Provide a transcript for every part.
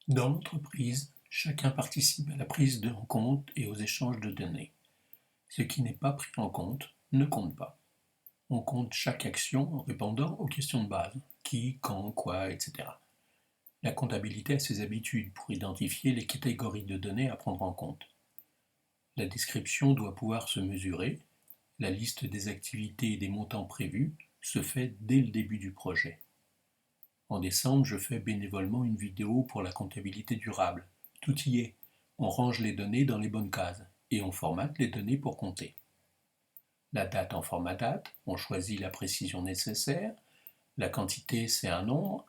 Dans l'entreprise, chacun participe à la prise en compte et aux échanges de données. Ce qui n'est pas pris en compte ne compte pas. On compte chaque action en répondant aux questions de base: qui, quand, quoi, etc. La comptabilité a ses habitudes pour identifier les catégories de données à prendre en compte. La description doit pouvoir se mesurer. La liste des activités et des montants prévus se fait dès le début du projet. En décembre, je fais bénévolement une vidéo pour la comptabilité durable. Tout y est. On range les données dans les bonnes cases et on formate les données pour compter. La date en format date, on choisit la précision nécessaire. La quantité, c'est un nombre.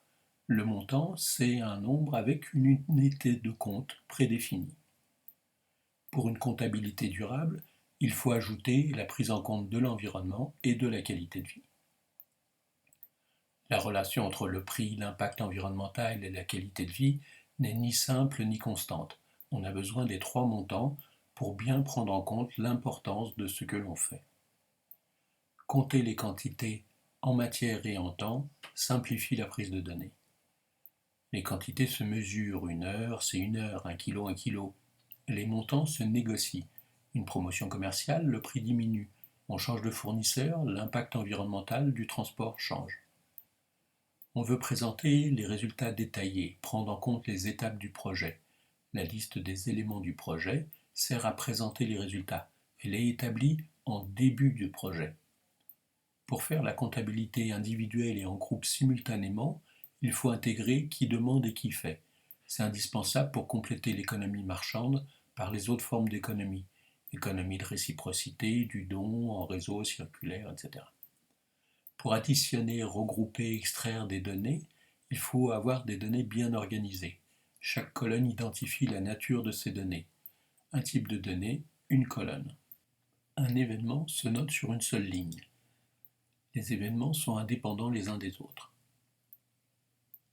Le montant, c'est un nombre avec une unité de compte prédéfinie. Pour une comptabilité durable, il faut ajouter la prise en compte de l'environnement et de la qualité de vie. La relation entre le prix, l'impact environnemental et la qualité de vie n'est ni simple ni constante. On a besoin des trois montants pour bien prendre en compte l'importance de ce que l'on fait. Compter les quantités en matière et en temps simplifie la prise de données. Les quantités se mesurent, une heure c'est une heure, un kilo. Les montants se négocient. Une promotion commerciale, le prix diminue. On change de fournisseur, l'impact environnemental du transport change. On veut présenter les résultats détaillés, prendre en compte les étapes du projet. La liste des éléments du projet sert à présenter les résultats. Elle est établie en début du projet. Pour faire la comptabilité individuelle et en groupe simultanément, il faut intégrer qui demande et qui fait. C'est indispensable pour compléter l'économie marchande par les autres formes d'économie. Économie de réciprocité, du don, en réseau, circulaire, etc. Pour additionner, regrouper, extraire des données, il faut avoir des données bien organisées. Chaque colonne identifie la nature de ces données. Un type de données, une colonne. Un événement se note sur une seule ligne. Les événements sont indépendants les uns des autres.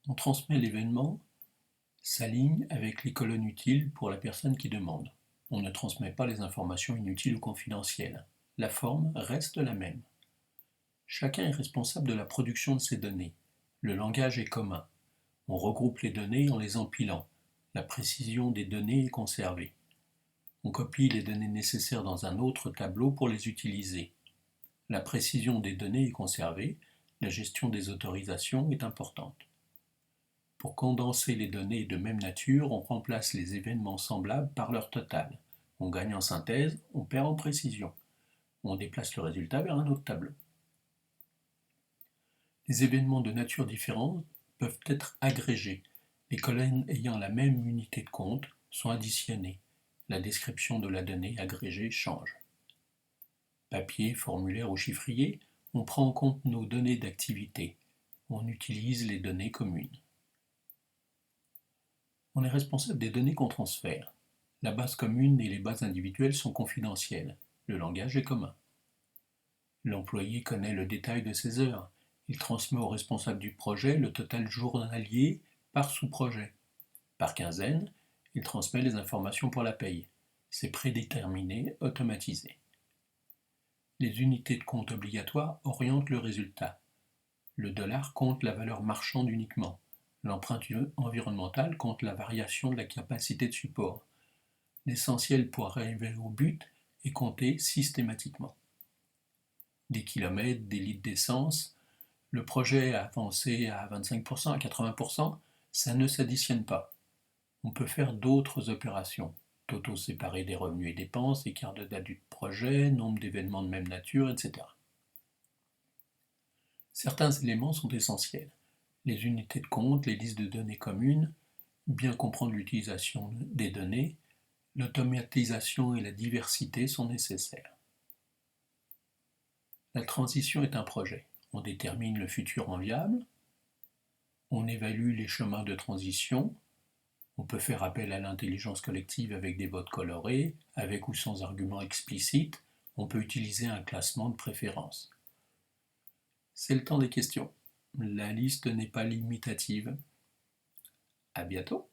On transmet l'événement, sa ligne, avec les colonnes utiles pour la personne qui demande. On ne transmet pas les informations inutiles ou confidentielles. La forme reste la même. Chacun est responsable de la production de ces données. Le langage est commun. On regroupe les données en les empilant. La précision des données est conservée. On copie les données nécessaires dans un autre tableau pour les utiliser. La précision des données est conservée. La gestion des autorisations est importante. Pour condenser les données de même nature, on remplace les événements semblables par leur total. On gagne en synthèse, on perd en précision. On déplace le résultat vers un autre tableau. Les événements de nature différente peuvent être agrégés. Les colonnes ayant la même unité de compte sont additionnées. La description de la donnée agrégée change. Papier, formulaire ou chiffrier, on prend en compte nos données d'activité. On utilise les données communes. On est responsable des données qu'on transfère. La base commune et les bases individuelles sont confidentielles. Le langage est commun. L'employé connaît le détail de ses heures. Il transmet au responsable du projet le total journalier par sous-projet. Par quinzaine, il transmet les informations pour la paye. C'est prédéterminé, automatisé. Les unités de compte obligatoires orientent le résultat. Le dollar compte la valeur marchande uniquement. L'empreinte environnementale compte la variation de la capacité de support. L'essentiel pour arriver au but est compté systématiquement. Des kilomètres, des litres d'essence, le projet a avancé à 25%, à 80%, ça ne s'additionne pas. On peut faire d'autres opérations. Totaux séparés des revenus et dépenses, écart de date du projet, nombre d'événements de même nature, etc. Certains éléments sont essentiels. Les unités de compte, les listes de données communes, bien comprendre l'utilisation des données, l'automatisation et la diversité sont nécessaires. La transition est un projet. On détermine le futur enviable, on évalue les chemins de transition, on peut faire appel à l'intelligence collective avec des votes colorés, avec ou sans arguments explicites, on peut utiliser un classement de préférence. C'est le temps des questions. La liste n'est pas limitative. À bientôt.